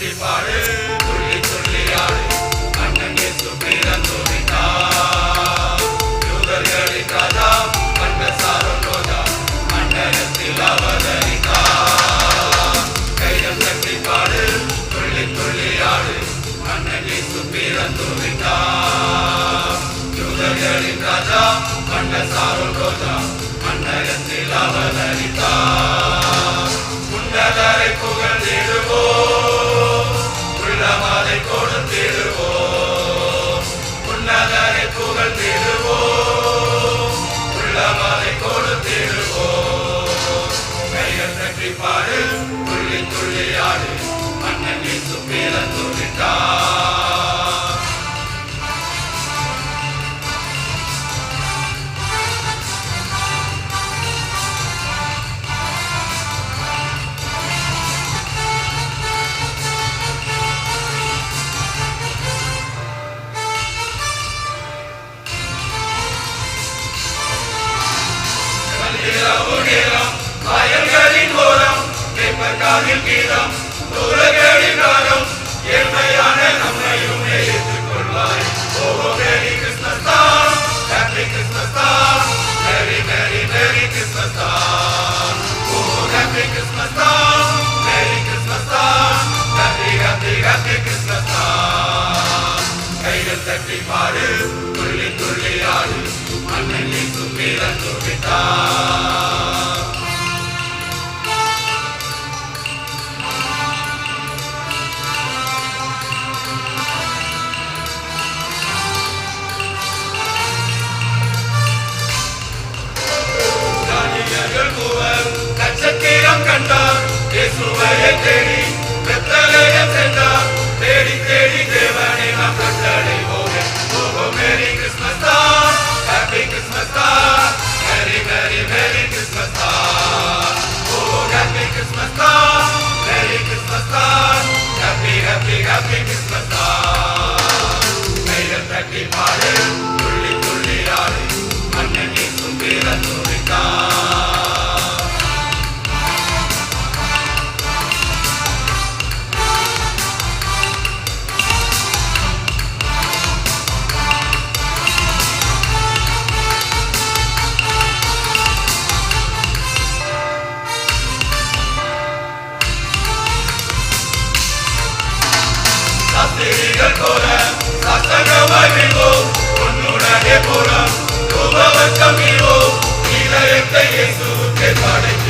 தட்டி பாடு துள்ளி துள்ளி ஆடு அண்ணன் இயேசு பிறந்துவிட்டார் யூதர்களின் ராஜா கண்ட சாரோன் ரோஜா மண்டலத்தில் அவதரித்தார் கைகள் தட்டி பாடு துள்ளி துள்ளி ஆடு அண்ணன் இயேசு பிறந்துவிட்டார் யூதர்களின் ராஜா கண்ட சாரோன் ரோஜா மண்டலத்தில் அவதரித்தார் உன்னதரை புகழ்ந்திடுவோம் உள்ளமதை கொடுத்திடுவோம் உன்னதரை புகழ்ந்திடுவோம் உள்ளமதை கொடுத்திடுவோம் கைகள் தட்டி பாடு துள்ளி துள்ளி ஆடு அண்ணன் இயேசு பிறந்துவிட்டார் வயல்களின் ஓரம் கேட்பக்காரில் கீதம் தூரகளின் ராகம் ஏழ்மையான நம்மையும் ஏற்றுக்கொள்வாய் ஓ மேரி கிறிஸ்மஸ் தான் ஹாப்பி கிறிஸ்மஸ் தான் மேரி மேரி மேரி கிறிஸ்மஸ் தான் ஓ ஹாப்பி கிறிஸ்மஸ் தான் மேரி கிறிஸ்மஸ் தான் ஹாப்பி ஹாப்பி ஹாப்பி கிறிஸ்மஸ் தான் கைகள் தட்டி பாடு துள்ளி துள்ளி ஆடு அண்ணன் இயேசு பிறந்துவிட்டார் நட்சத்திரம் கண்டார் இயேசுவையை தேடி பெத்லகேம் சென்றார் தேடி தேடி தேவனை நாம் கண்டடைவோமே ஓ மேரி கிறிஸ்மஸ் தான் ஹாப்பி கிறிஸ்மஸ் தான் மேரி மேரி மேரி கிறிஸ்மஸ் தான் ஓ ஹாப்பி கிறிஸ்மஸ் தான் மேரி கிறிஸ்மஸ் தான் ஹாப்பி ஹாப்பி ஹாப்பி கிறிஸ்மஸ் தான் கைகள் தட்டி பாடு துள்ளி துள்ளி ஆடு அண்ணன் இயேசு பிறந்துவிட்டார் உன்னுடைய புறம் உபவக்கம் இதயத்தை இயேசுவுக்கு படைத்து